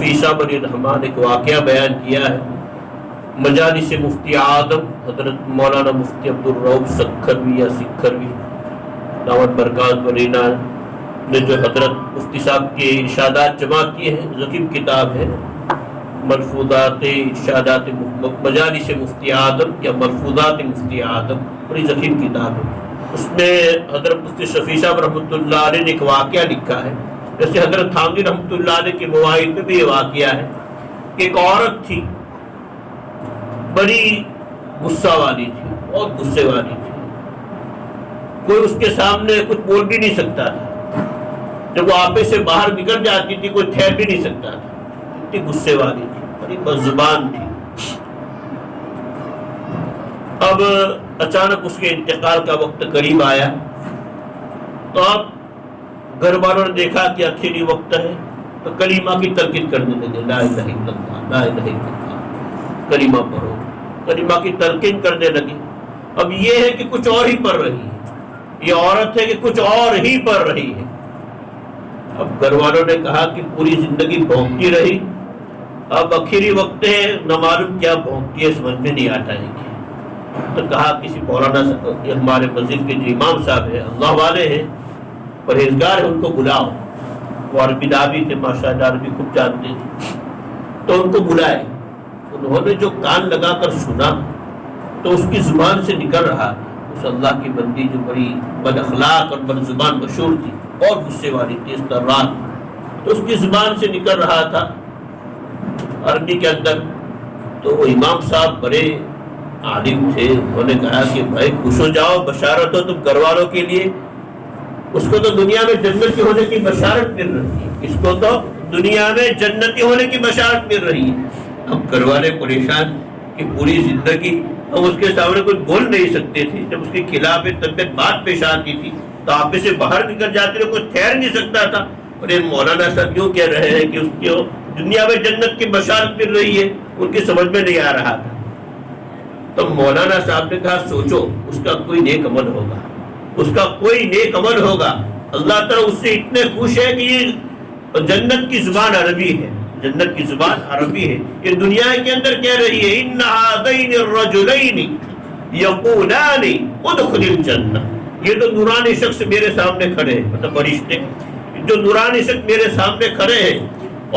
شفیع صاحب علیہ الرحمٰن ایک واقعہ بیان کیا ہے۔ مجالس مفتی اعظم حضرت مولانا مفتی عبدالرؤف سکھروی یا سکھروی دعوت برکات ولینا نے جو حضرت مفتی صاحب کے ارشادات جمع کیے ہیں، ضخیم کتاب ہے ملفوظات ارشادات مجالس مفتی اعظم یا ملفوظات مفتی اعظم، بڑی ضخیم کتاب ہے۔ اس میں حضرت مفتی شفیع صاحب رحمۃ اللہ علیہ نے ایک واقعہ لکھا ہے، جیسے حضرت تھانوی رحمۃ اللہ علیہ کے مواعظ میں بھی یہ واقعہ ہے کہ ایک عورت تھی، بڑی غصہ والی تھی، بہت غصے والی تھی، کوئی اس کے سامنے کچھ بول بھی نہیں سکتا تھا، جب وہ آپے سے باہر نکل جاتی تھی کوئی ٹھہر بھی نہیں سکتا تھا، اتنی غصے والی تھی، بڑی بدزبان تھی۔ اب اچانک اس کے انتقال کا وقت قریب آیا تو اب گھر والوں نے دیکھا کہ آخری وقت ہے تو کلمہ کی تلقین کرنے لگے، لا الہ الا اللہ لا الہ الا اللہ، کلمہ پڑھو، کلمہ کی تلقین کرنے لگے۔ اب یہ ہے کہ کچھ اور ہی پڑھ رہی ہے، یہ عورت ہے کہ کچھ اور ہی پڑھ رہی ہے۔ اب گھر والوں نے کہا کہ پوری زندگی بھونکتی رہی، اب آخری وقت ہے، نہ معلوم کیا بھونکتی ہے، سمجھ میں نہیں آتا ہے۔ تو کہا کسی مولانا ہمارے مسجد کے جو امام صاحب ہیں، اللہ والے ہیں، پرہیزگار ہیں، ان کو بلاؤ۔ وہ عربی دعوی تھے، ماشاءاللہ عربی خوب جانتے تھے، تو ان کو بلائے۔ انہوں نے جو کان لگا کر سنا تو اس کی زبان سے نکل رہا، اس اللہ کی بندی جو بڑی بد اخلاق اور بد زبان مشہور تھی اور غصے والی تھی، اس طرح تو اس کی زبان سے نکل رہا تھا عربی کے اندر۔ تو وہ امام صاحب بڑے عالم تھے، انہوں نے کہا کہ بھائی خوش ہو جاؤ، بشارت ہو تم گھر والوں کے لیے، اس کو تو دنیا میں جنتی ہونے کی بشارت مل رہی ہے، اس کو تو دنیا میں جنتی ہونے کی بشارت مل رہی ہے۔ اب گھر والے پریشان کہ پوری زندگی ہم اس کے سامنے کچھ بول نہیں سکتے تھے، جب اس کے خلاف طبیعت بات پیش آتی تھی تو آپ سے باہر نکل جاتے تھے، کوئی ٹھہر نہیں سکتا تھا۔ اور یہ مولانا صاحب یوں کہہ رہے ہیں کہ اس کو دنیا میں جنت کی بشارت مل رہی ہے، ان کی سمجھ میں نہیں آ رہا تھا۔ تو مولانا صاحب نے کہا سوچو، اس کا کوئی نیک عمل ہوگا، اس کا کوئی نیک عمل ہوگا، اللہ تعالیٰ اس سے اتنے خوش ہے کہ یہ جنت کی زبان عربی ہے، جنت کی زبان عربی ہے۔ یہ دنیا کے اندر کہہ رہی ہے ان هذین الرجلین یقولان ادخل الجنہ، یہ تو نورانی شخص میرے سامنے کھڑے ہیں، مطلب فرشتے جو نورانی شخص میرے سامنے کھڑے ہیں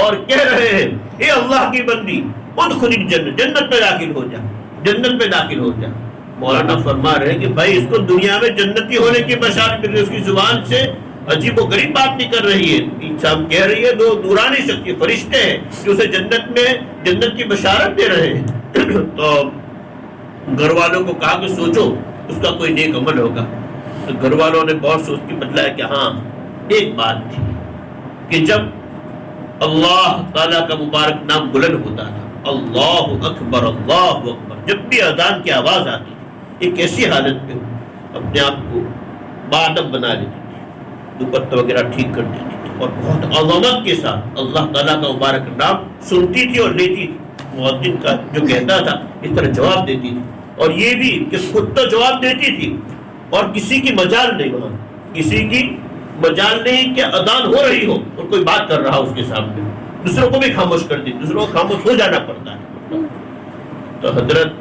اور کہہ رہے ہیں اے اللہ کی بندی ادخل الجنہ، جنت میں داخل ہو جا، جنت میں داخل ہو جا۔ مولانا فرما رہے ہیں کہ بھائی اس کو دنیا میں جنتی ہونے کی بشارت مل رہی ہے، اس کی زبان سے عجیب و غریب بات نہیں کر رہی ہے، انسان کہہ رہی ہے دو نورانی شخص فرشتے ہیں جو اسے جنت میں جنت کی بشارت دے رہے ہیں۔ تو گھر والوں کو کہا کہ سوچو اس کا کوئی نیک عمل ہوگا۔ تو گھر والوں نے بہت سوچ کے بتلایا کہ ہاں ایک بات تھی کہ جب اللہ تعالیٰ کا مبارک نام بلند ہوتا تھا، اللہ اکبر اللہ اکبر، جب بھی اذان کی آواز آتی تھی ایک ایسی حالت میں اپنے آپ کو باادب بنا لیتی تھی، دوپٹہ وغیرہ ٹھیک کر دیتی تھی اور بہت عظمت کے ساتھ اللہ تعالیٰ کا مبارک نام سنتی تھی اور لیتی تھی۔ مؤذن کا جو کہتا تھا اس طرح جواب دیتی تھی، اور یہ بھی کہ خود تو جواب دیتی تھی اور کسی کی مجال نہیں، وہاں کسی کی مجال نہیں کہ اذان ہو رہی ہو اور کوئی بات کر رہا اس کے سامنے، دوسروں کو بھی خاموش کر دی، دوسروں کو خاموش ہو جانا پڑتا ہے۔ تو حضرت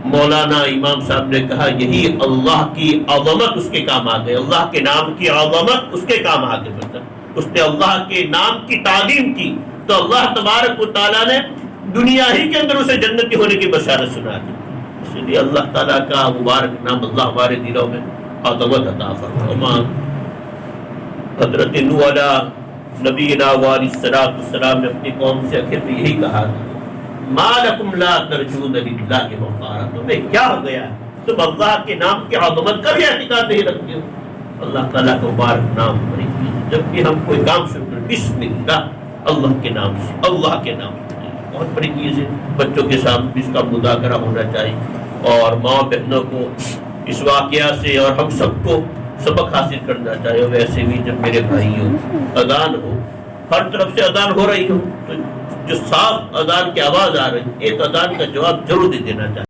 مولانا امام صاحب نے کہا یہی اللہ کی عظمت اس کے کام آ گئے، اللہ کے نام کی عظمت اس کے کام آ گئے، مطلب اس نے اللہ کے نام کی تعظیم کی تو اللہ تبارک و تعالیٰ نے دنیا ہی کے اندر اسے جنتی ہونے کی بشارت سنا دی۔ اس لیے اللہ تعالیٰ کا مبارک نام اللہ ہمارے دلوں میں عظمت عطا فرمائے۔ حضرت نوح علیہ نبینا علیہ السلام نے اپنی قوم سے آخر میں یہی کہا ما لکم لا ترجون للہ وقارا، تمہیں کیا ہو گیا ہے، تم اللہ کے نام کی عظمت کا بھی اعتقاد نہیں رکھتے ہو۔ اللہ تعالیٰ کا مبارک نام بڑی چیز، جب بھی ہم کوئی کام شروع کریں بسم اللہ، اللہ کے نام سے، اللہ کے نام سے، بہت بڑی چیز ہے۔ بچوں کے ساتھ بھی اس کا مذاکرہ ہونا چاہیے اور ماں بہنوں کو اس واقعہ سے اور ہم سب کو سبق حاصل کرنا چاہیے۔ ویسے بھی جب میرے بھائیوں اذان ہو، ہر طرف سے اذان ہو رہی ہو، تو جو صاف اذان کی آواز آ رہی ہے ایک اذان کا جواب ضرور دے دینا چاہیے۔